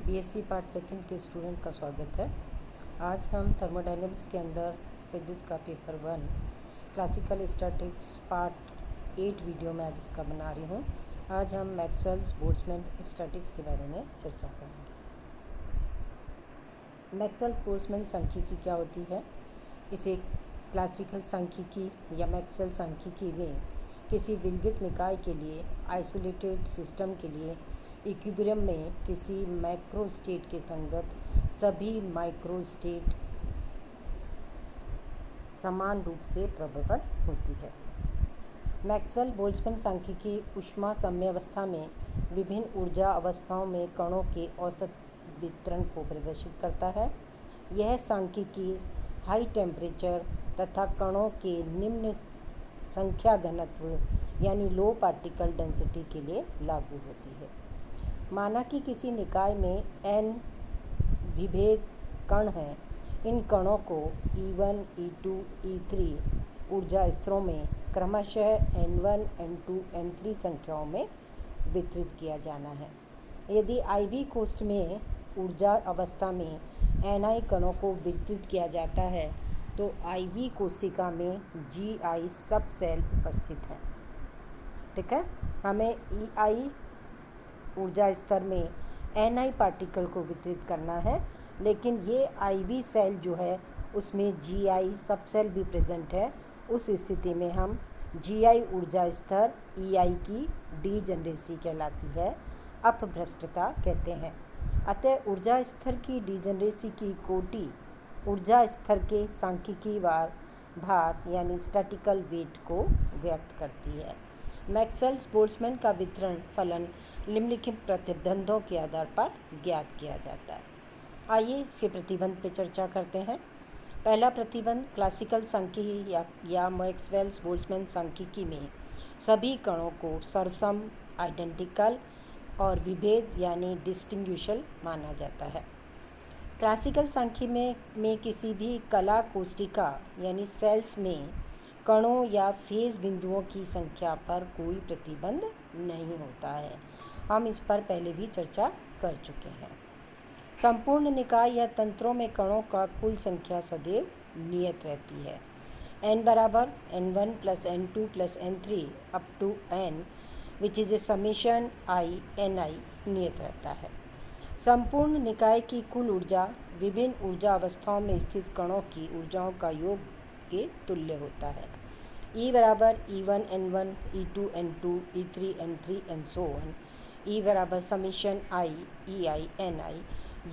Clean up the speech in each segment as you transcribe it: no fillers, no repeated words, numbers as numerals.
BSc part second के student का स्वागत है। आज हम थर्मोडायनेमिक्स के अंदर फिजिक्स का paper 1 classical statics part 8 video में आज इसका बना रही हूँ। आज हम मैक्सवेल्स बोल्ट्जमैन स्टैटिक्स के बारे में चर्चा करेंगे। मैक्सवेल्स बोल्ट्जमैन सांख्यिकी क्या होती है? इसे क्लासिकल सांख्यिकी या मैक्सवेल सांख्यिकी में किसी विलगित निकाय के लिए, आइसोलेटेड सिस्टम के लिए इक्विलिब्रियम में किसी मैक्रो स्टेट के संगत सभी माइक्रो स्टेट समान रूप से प्रबल होती है। मैक्सवेल बोल्ट्जमैन सांख्यिकी ऊष्मा साम्यावस्था में विभिन्न ऊर्जा अवस्थाओं में कणों के औसत वितरण को प्रदर्शित करता है। यह सांख्यिकी हाई टेम्परेचर तथा कणों के निम्न संख्या घनत्व यानी लो पार्टिकल डेंसिटी के लिए लागू होती है। माना कि किसी निकाय में n विभेद कण हैं। इन कणों को E1, E2, E3 ऊर्जा स्तरों में क्रमशः N1, N2, N3 संख्याओं में वितरित किया जाना है। यदि IV कोष्ठ में ऊर्जा अवस्था में Ni कणों को वितरित किया जाता है तो IV कोष्ठिका में Gi सब सेल उपस्थित हैं। ठीक है, हमें EI ऊर्जा स्तर में Ni पार्टिकल को वितरित करना है, लेकिन ये IV सेल जो है उसमें Gi सब सेल भी प्रेजेंट है। उस स्थिति में हम Gi ऊर्जा स्तर EI की डीजनरेसी कहलाती है, अपभ्रष्टता कहते हैं। अतः ऊर्जा स्तर की डीजनरेसी की कोटि ऊर्जा स्तर के सांख्यिकी भार यानी स्टैटिकल वेट को व्यक्त करती है। मैक्सवेल बोल्ट्जमैन का वितरण फलन निम्नलिखित प्रतिबंधों के आधार पर ज्ञात किया जाता है। आइए इसके प्रतिबंध पर चर्चा करते हैं। पहला प्रतिबंध, क्लासिकल सांख्यिकी या मैक्सवेल बोल्ट्जमैन सांख्यिकी में सभी कणों को सर्वसम, आइडेंटिकल और विभेद यानी डिस्टिंग्विशल माना जाता है। क्लासिकल सांख्यिकी में किसी भी कला कोष्ठिका यानी सेल्स में कणों या फेज बिंदुओं की संख्या पर कोई प्रतिबंध नहीं होता है। हम इस पर पहले भी चर्चा कर चुके हैं। संपूर्ण निकाय या तंत्रों में कणों का कुल संख्या सदैव नियत रहती है। n बराबर n1 plus n2 plus n3 up to n which is a summation i ni नियत रहता है। संपूर्ण निकाय की कुल ऊर्जा विभिन्न ऊर्जा अवस्थाओं में स्थित कणों की ऊर्जाओं का योग के तुल्य होता है। E बराबर E1 N1, E2 N2, E3 N3 and so on. E बराबर समेशन I EI NI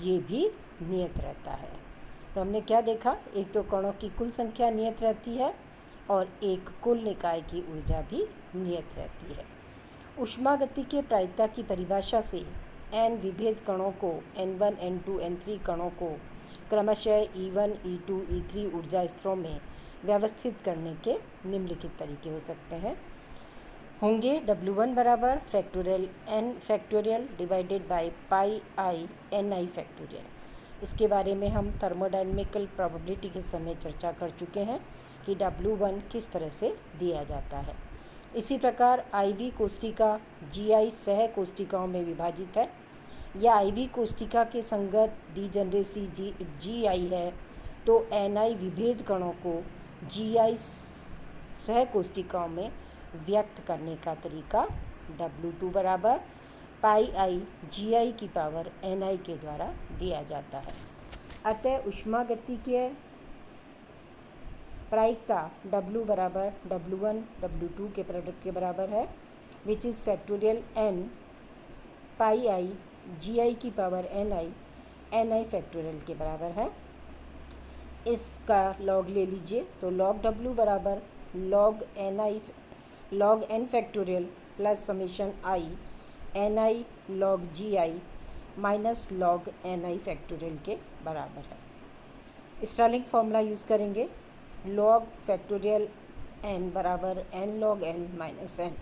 ये भी नियत रहता है। तो हमने क्या देखा, एक तो कणों की कुल संख्या नियत रहती है और एक कुल निकाय की ऊर्जा भी नियत रहती है। ऊष्मागतिकीय प्रायिकता की परिभाषा से n विभेद कणों को N1, N2, N3 कणों को क्रमशः E1, E2, E3 ऊर्जा स्तरों में व्यवस्थित करने के निम्नलिखित तरीके हो सकते हैं होंगे। W1 बराबर factorial n factorial divided by pi I Ni factorial. इसके बारे में हम थर्मोडायनेमिकल प्रोबेबिलिटी के समय चर्चा कर चुके हैं कि W1 किस तरह से दिया जाता है। इसी प्रकार IV कोष्ठिका Gi सह कोष्ठिकाओं में विभाजित है या IV कोष्ठिका के संगत डीजनरेसी Gi है तो Ni विभेद कणों को Gi सह कोष्ठिकाओं में व्यक्त करने का तरीका W2 बराबर पाई आई Gi की पावर Ni के द्वारा दिया जाता है। अतः ऊष्मागतिकीय प्रायिकता W बराबर W1 W2 के प्रोडक्ट के बराबर है which is factorial n pi I Gi की पावर Ni फैक्टोरियल के बराबर है। इसका लॉग ले लीजिए तो लॉग W बराबर log n factorial plus summation I Ni log Gi minus log Ni factorial के बराबर है। स्टार्लिंग फॉर्मूला यूज़ करेंगे। लॉग फैक्टोरियल n बराबर n log n minus n।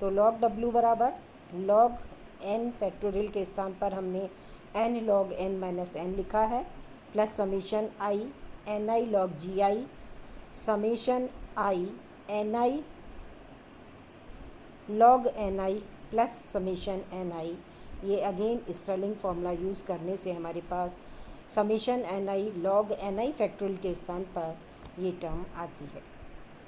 तो लॉग W बराबर लॉग n फैक्टोरियल के स्थान पर हमने n log n minus n लिखा है plus summation I Ni log Gi summation I Ni log Ni plus summation Ni ये अगेन स्टर्लिंग फार्मूला यूज़ करने से हमारे पास summation N I log N I factorial के स्थान पर ये टर्म आती है।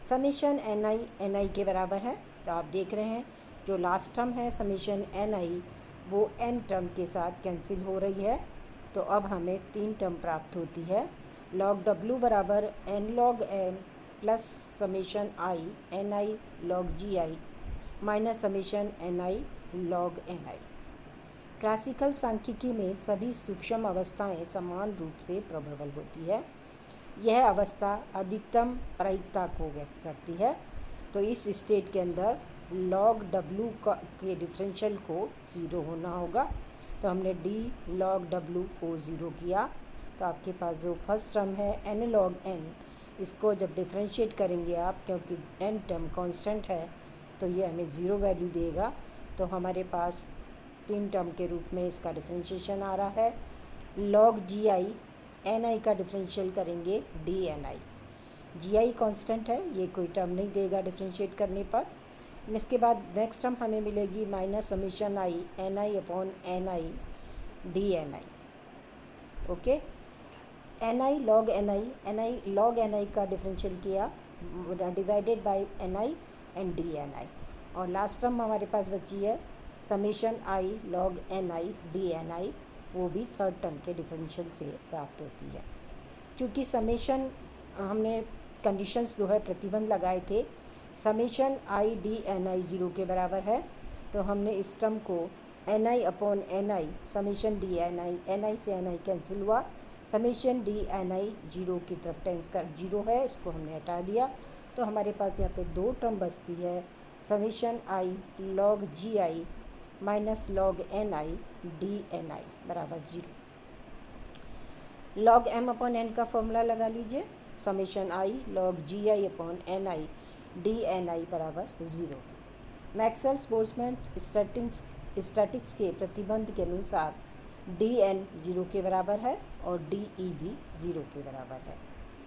समेशन एन आई के बराबर है। तो आप देख रहे हैं जो लास्ट टर्म है समेशन एन आई वो एन टर्म के साथ कैंसिल हो रही है। तो अब हमें 3 टर्म प्राप्त होती है। लॉग डब्ल्यू बराबर N log N plus summation I N I log G I minus summation N I log N I. Classical सांख्यिकी में सभी सूक्ष्म अवस्थाएं समान रूप से प्रोबेबल होती है। यह अवस्था अधिकतम प्रायिकता को व्यक्त करती है। तो इस स्टेट के अंदर लॉग डब्ल्यू के डिफरेंशियल को 0 होना होगा। तो हमने डी लॉग डब्ल्यू को 0 किया। तो आपके पास जो फर्स्ट टर्म है एन लॉग एन, इसको जब डिफरेंशिएट करेंगे आप, क्योंकि एन टर्म कांस्टेंट है तो ये हमें 0 वैल्यू देगा। तो हमारे पास 3 टर्म के रूप में इसका डिफरेंशिएशन आ रहा है। Log G I N I का डिफरेंशियल करेंगे डी एन आई। जी आई कॉन्स्टेंट है, ये कोई टर्म नहीं देगा डिफरेंशिएट करने पर। इसके बाद नेक्स्ट टर्म हमें मिलेगी minus summation I N I upon N I D N I. Okay, N I log N I का डिफरेंशियल किया divided by N I and D N I. और लास्ट टर्म हमारे पास बची है summation I log N I D N I, वो भी third term के डिफरेंशियल से प्राप्त होती है। क्योंकि समेशन हमने कंडीशंस जो है प्रतिबंध लगाए थे, summation I D N I 0 के बराबर है, तो हमने इस टर्म को N I upon N I summation D N I से एन आई कैंसिल हुआ, समेशन डी एन आई 0 की तरफ टेंस कर 0 है, इसको हमने हटा दिया। तो हमारे पास यहाँ पे 2 टर्म बचती है, summation I log G I minus log N I D N I बराबर 0। लॉग एम अपॉन एन का फॉर्मूला लगा लीजिए, summation I log G I upon N I D N I बराबर 0। मैक्सवेल्स बोल्ट्जमैन स्टैटिक्स के प्रतिबंध के अनुसार D N 0 के बराबर है और डी ई भी 0 के बराबर है।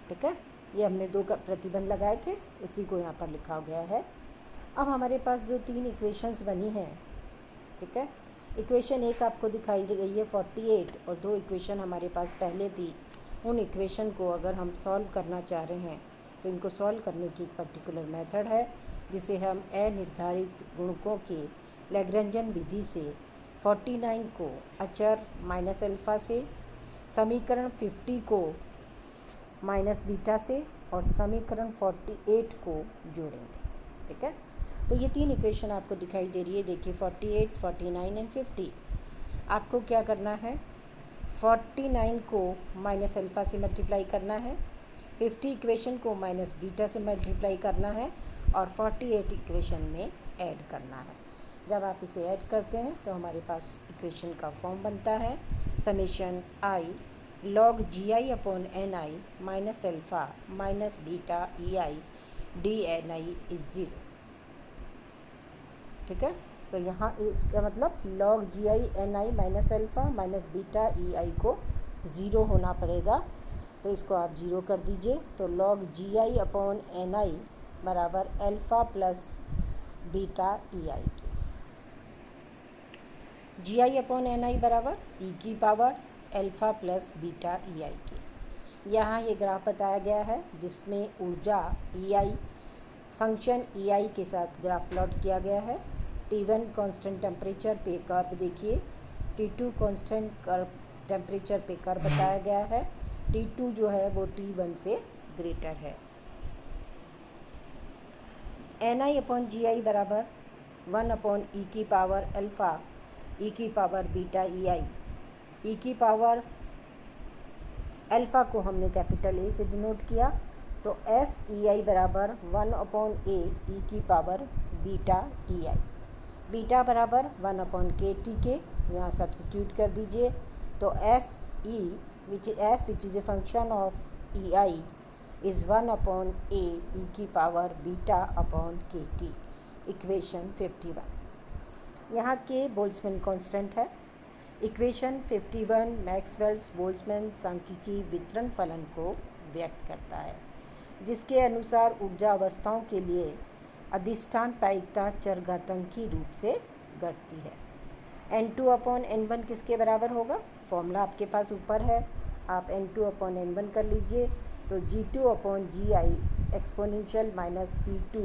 ठीक है, ये हमने 2 का प्रतिबंध लगाए थे, उसी को यहाँ पर लिखा गया है। अब हमारे पास जो 3 इक्वेशंस बनी हैं, ठीक है, इक्वेशन 1 आपको दिखाई गई है 48, और 2 इक्वेशन हमारे पास पहले थी। उन इक्वेशन को अगर हम सॉल्व करना चाह रहे हैं तो इनको सॉल्व करने की एक पर्टिकुलर मेथड है, जिसे हम अनिर्धारित गुणकों के लैग्रेंजन विधि से 49 को अचर माइनस अल्फ़ा से, समीकरण 50 को माइनस बीटा से और समीकरण 48 को जोड़ेंगे। ठीक है, तो ये 3 इक्वेशन आपको दिखाई दे रही है। देखिए 48, 49 एंड 50। आपको क्या करना है, 49 को माइनस अल्फ़ा से मल्टीप्लाई करना है, 50 इक्वेशन को माइनस बीटा से मल्टीप्लाई करना है और 48 इक्वेशन में ऐड करना है। जब आप इसे ऐड करते हैं तो हमारे पास इक्वेशन का फॉर्म बनता है summation I log G I upon N I minus alpha minus beta E I D N I is 0। ठीक है, तो यहाँ इसका मतलब log G I N I minus alpha minus beta E I को 0 होना पड़ेगा। तो इसको आप 0 कर दीजिए। तो log G I upon N I बराबर alpha plus beta E I की। G I upon N I बराबर ई की power alpha plus beta E I की। यहाँ ये ग्राफ बताया गया है जिसमें ऊर्जा ई आई फंक्शन ई आई के साथ ग्राफ प्लॉट किया गया है। T1 कांस्टेंट टेम्परेचर पे कर्व देखिए, T2 कांस्टेंट कर्व टेम्परेचर पे कर्व बताया गया है, T2 जो है वो T1 से ग्रेटर है। एन आई अपॉन जी आई बराबर 1 अपॉन ई की पावर अल्फ़ा ई की पावर बीटा ई आई। ई की पावर अल्फ़ा को हमने कैपिटल ए से डिनोट किया, तो एफ ई आई बराबर 1 अपॉन ए ई की पावर बीटा ई आई। बीटा बराबर 1 अपॉन के टी के, यहाँ सब्सिट्यूट कर दीजिए। तो F E which is a function of E I is 1 upon A E की power beta upon K T. Equation 51 यहाँ के बोल्ट्जमैन कांस्टेंट है। इक्वेशन 51 मैक्सवेल्स बोल्ट्जमैन सांख्यिकी वितरण फलन को व्यक्त करता है, जिसके अनुसार ऊर्जा अवस्थाओं के लिए अधिष्ठान प्रायिकता चरघातांकी रूप से घटती है। N2/N1 किसके बराबर होगा? फॉर्मूला आपके पास ऊपर है, आप N2/N1 कर लीजिए। तो G2/GI exponential minus E2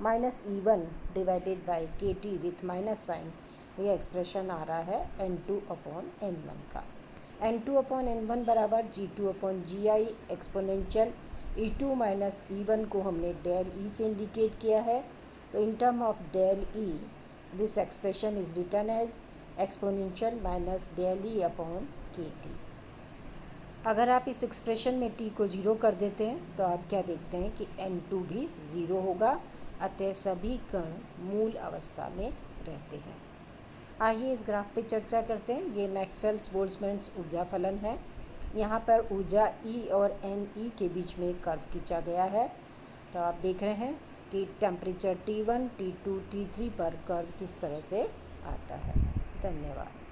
minus E1 divided by KT with minus sign, ये एक्सप्रेशन आ रहा है N2/N1 का। N2/N1 बराबर G2/GI exponential E2 minus E1 को हमने डेल E से इंडिकेट किया है। तो in term of del E this expression is written as exponential minus del E/KT। अगर आप इस एक्सप्रेशन में t को ज़ीरो कर देते हैं तो आप क्या देखते हैं कि N2 भी ज़ीरो होगा, अतः सभी कण मूल अवस्था में रहते हैं। आइए इस ग्राफ पे चर्चा करते हैं। ये मैक्सवेल बोल्ट्जमैन ऊर्जा फलन है। यहाँ पर ऊर्जा E और NE के बीच में कर्व खींचा गया है। तो आप देख रहे हैं कि टेम्परेचर T1, T2, T3 पर कर्व किस तरह से आता है। धन्यवाद।